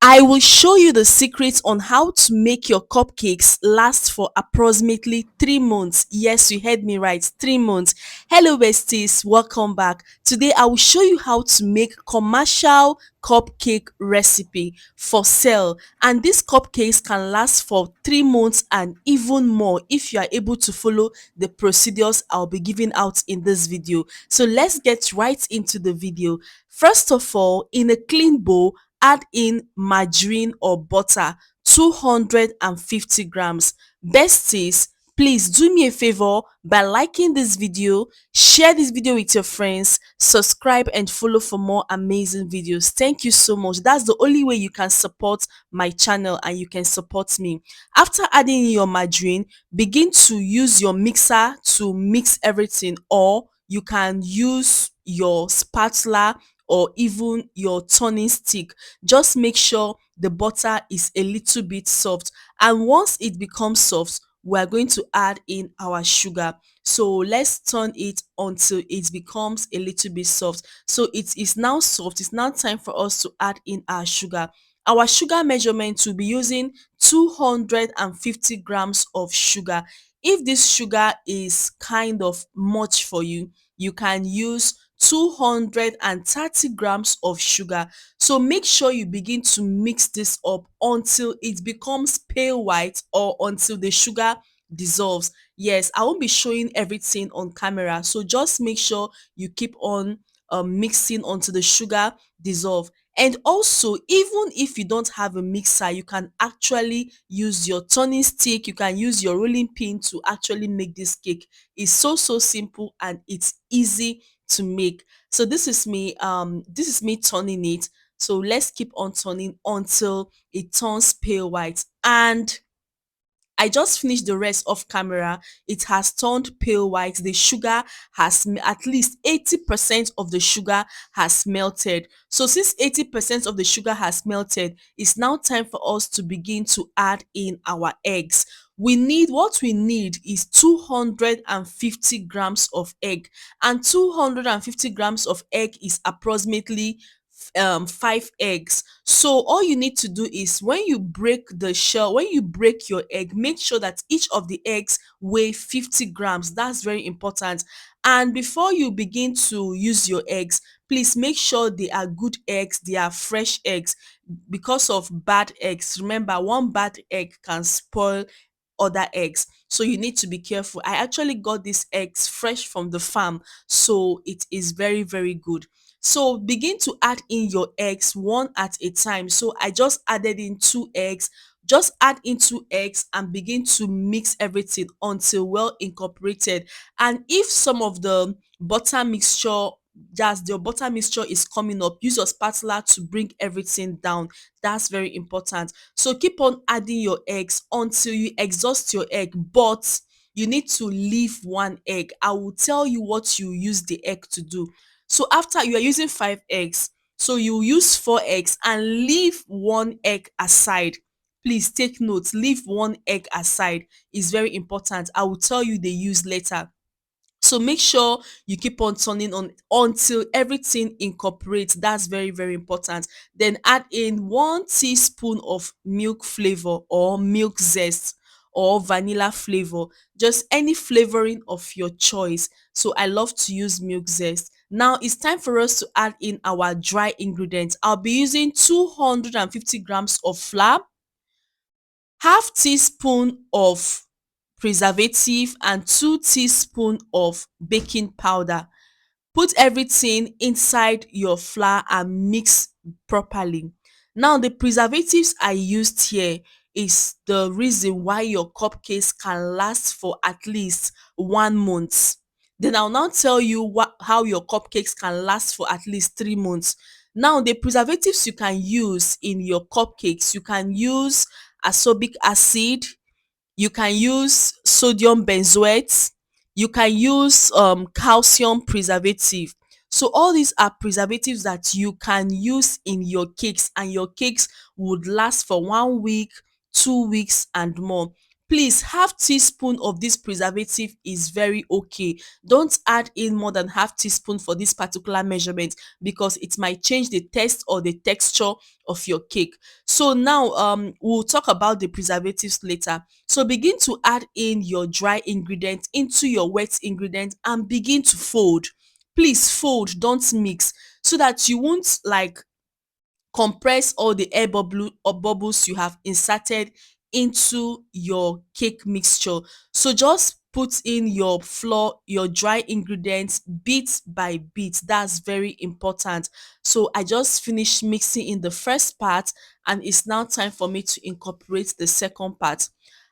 I will show you the secrets on how to make your cupcakes last for approximately 3 months. Yes, you heard me right, 3 months. Hello, besties, welcome back. Today, I will show you how to make commercial cupcake recipe for sale. And these cupcakes can last for 3 months and even more if you are able to follow the procedures I'll be giving out in this video. So let's get right into the video. First of all, in a clean bowl, add in margarine or butter 250 grams. Besties, please do me a favor by liking this video, share this video with your friends, subscribe and follow for more amazing videos. Thank you so much. That's the only way you can support my channel and you can support me. After adding in your margarine, begin to use your mixer to mix everything, or you can use your spatula or even your turning stick. Just make sure the butter is a little bit soft, and once it becomes soft, we are going to add in our sugar. So let's turn it until it becomes a little bit soft. So it is now soft. It's now time for us to add in our sugar. Our sugar measurement will be using 250 grams of sugar. If this sugar is kind of much for you, you can use 230 grams of sugar. So make sure you begin to mix this up until it becomes pale white or until the sugar dissolves. Yes, I won't be showing everything on camera, so just make sure you keep on mixing until the sugar dissolve. And also, even if you don't have a mixer, you can actually use your turning stick, you can use your rolling pin to actually make this cake. It's so simple and it's easy to make. So this is me turning it. So let's keep on turning until it turns pale white. And I just finished the rest off camera. It has turned pale white. The sugar has at least 80% of the sugar has melted. So since 80% of the sugar has melted, it's now time for us to begin to add in our eggs. What we need is 250 grams of egg, and 250 grams of egg is approximately 5 eggs. So all you need to do is, when you break the shell, when you break your egg, make sure that each of the eggs weigh 50 grams. That's very important. And before you begin to use your eggs, please make sure they are good eggs, they are fresh eggs, because of bad eggs. Remember, one bad egg can spoil other eggs, so you need to be careful. I actually got these eggs fresh from the farm, so it is very good. So begin to add in your eggs one at a time. So I just added in 2 eggs. Just add in 2 eggs and begin to mix everything until well incorporated. And if some of the butter mixture, just the butter mixture is coming up, use your spatula to bring everything down. That's very important. So keep on adding your eggs until you exhaust your egg, but you need to leave one egg. I will tell you what you use the egg to do. So after you are using 5 eggs, so you use 4 eggs and leave one egg aside. Please take note, leave one egg aside. Is very important. I will tell you the use later. So make sure you keep on turning on until everything incorporates. That's very important. Then add in 1 teaspoon of milk flavor or milk zest or vanilla flavor, just any flavoring of your choice. So I love to use milk zest. Now it's time for us to add in our dry ingredients. I'll be using 250 grams of flour, half teaspoon of preservative, and 2 teaspoon of baking powder. Put everything inside your flour and mix properly. Now the preservatives I used here is the reason why your cupcakes can last for at least 1 month. Then I'll now tell you how your cupcakes can last for at least 3 months. Now the preservatives you can use in your cupcakes, you can use ascorbic acid, you can use sodium benzoate, you can use calcium preservative. So all these are preservatives that you can use in your cakes, and your cakes would last for 1 week, 2 weeks and more. Please, half teaspoon of this preservative is very okay. Don't add in more than half teaspoon for this particular measurement because it might change the taste or the texture of your cake. So now we'll talk about the preservatives later. So begin to add in your dry ingredients into your wet ingredients and begin to fold. Please fold, don't mix, so that you won't like compress all the air bubble or bubbles you have inserted into your cake mixture. So just put in your flour, your dry ingredients bit by bit. That's very important. So I just finished mixing in the first part and it's now time for me to incorporate the second part.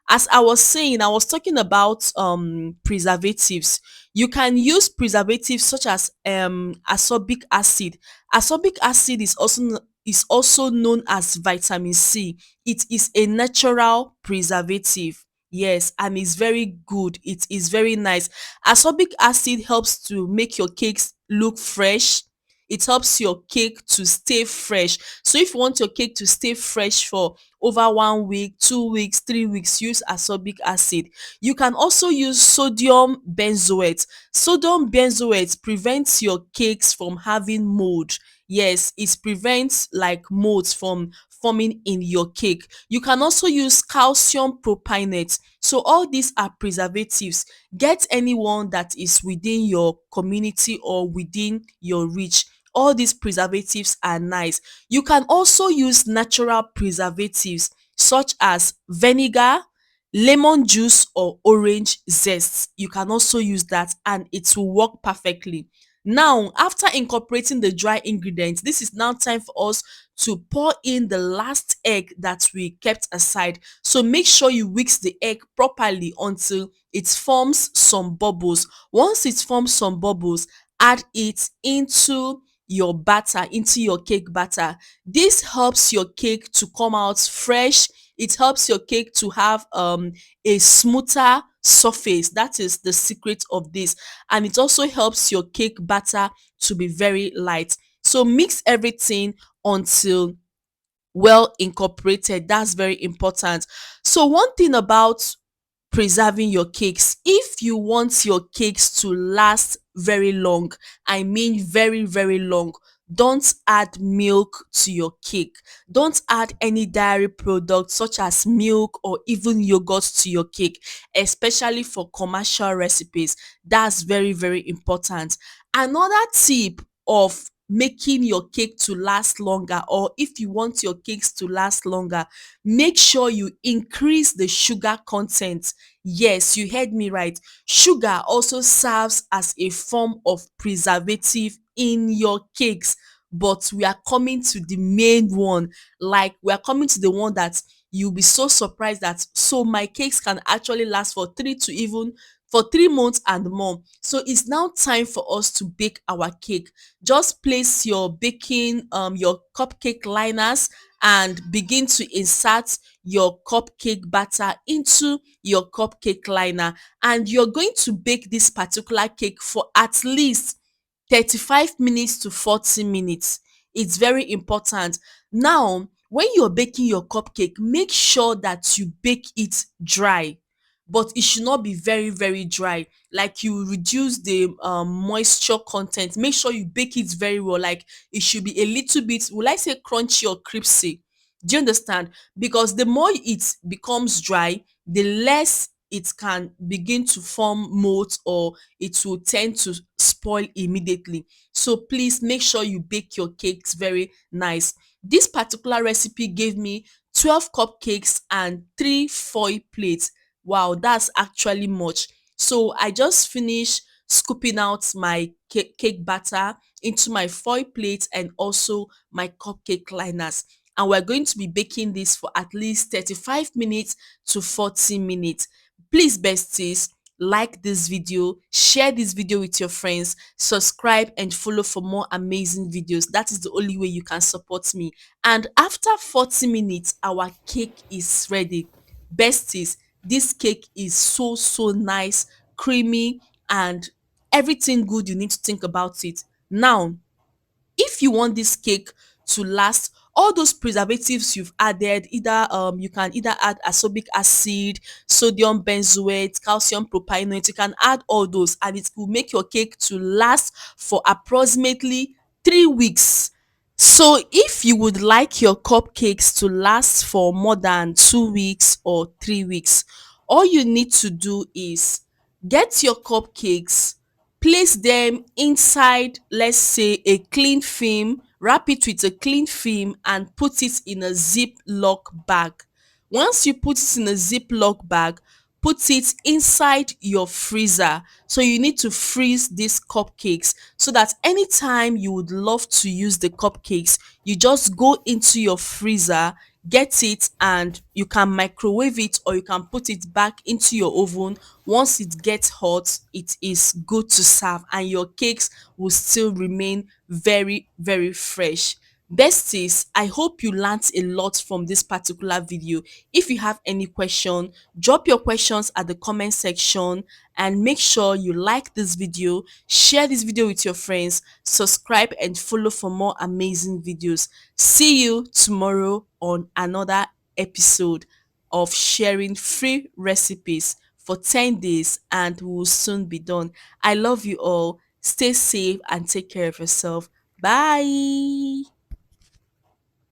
As I was saying, I was talking about preservatives. You can use preservatives such as ascorbic acid. Ascorbic acid is also known as vitamin C. It is a natural preservative. Yes, and it's very good. It is very nice. Ascorbic acid helps to make your cakes look fresh. It helps your cake to stay fresh. So if you want your cake to stay fresh for over 1 week, 2 weeks, 3 weeks, use ascorbic acid. You can also use sodium benzoate. Sodium benzoate prevents your cakes from having mold. Yes, it prevents like molds from forming in your cake. You can also use calcium propionate. So all these are preservatives. Get anyone that is within your community or within your reach. All these preservatives are nice. You can also use natural preservatives such as vinegar, lemon juice or orange zest. You can also use that and it will work perfectly. Now, after incorporating the dry ingredients, this is now time for us to pour in the last egg that we kept aside. So make sure you whisk the egg properly until it forms some bubbles. Once it forms some bubbles, add it into your batter, into your cake batter. This helps your cake to come out fresh. It helps your cake to have a smoother surface. That is the secret of this. And it also helps your cake batter to be very light. So mix everything until well incorporated. That's very important. So one thing about preserving your cakes, if you want your cakes to last very long, I mean very long, don't add milk to your cake. Don't add any dairy product such as milk or even yogurt to your cake, especially for commercial recipes. That's very important. Another tip of making your cake to last longer, or if you want your cakes to last longer, make sure you increase the sugar content. Yes, you heard me right. Sugar also serves as a form of preservative in your cakes, but we are coming to the main one. Like, we are coming to the one that you'll be so surprised that so my cakes can actually last for 3 months and more. So it's now time for us to bake our cake. Just place your your cupcake liners and begin to insert your cupcake batter into your cupcake liner, and you're going to bake this particular cake for at least 35 minutes to 40 minutes. It's very important. Now, when you're baking your cupcake, make sure that you bake it dry, but it should not be very dry. Like, you reduce the moisture content. Make sure you bake it very well. Like, it should be a little bit, will I say, crunchy or crispy. Do you understand? Because the more it becomes dry, the less it can begin to form mold, or it will tend to spoil immediately. So please make sure you bake your cakes very nice. This particular recipe gave me 12 cupcakes and 3 foil plates. Wow, that's actually much. So I just finished scooping out my cake batter into my foil plate and also my cupcake liners. And we're going to be baking this for at least 35 minutes to 40 minutes. Please, besties, like this video, share this video with your friends, subscribe and follow for more amazing videos. That is the only way you can support me. And after 40 minutes, our cake is ready. Besties, this cake is so nice, creamy, and everything good you need to think about it. Now, if you want this cake to last All those preservatives you've added, either you can either add ascorbic acid, sodium benzoate, calcium propionate, you can add all those and it will make your cake to last for approximately 3 weeks. So if you would like your cupcakes to last for more than 2 weeks or 3 weeks, all you need to do is get your cupcakes, place them inside, let's say, a clean film, wrap it with a clean film and put it in a ziploc bag. Once you put it in a ziploc bag, put it inside your freezer. So you need to freeze these cupcakes so that anytime you would love to use the cupcakes, you just go into your freezer, get it, and you can microwave it or you can put it back into your oven. Once it gets hot, it is good to serve and your cakes will still remain very, very fresh. Besties, I hope you learnt a lot from this particular video. If you have any question, drop your questions at the comment section and make sure you like this video, share this video with your friends, subscribe and follow for more amazing videos. See you tomorrow on another episode of sharing free recipes for 10 days and we will soon be done. I love you all. Stay safe and take care of yourself. Bye.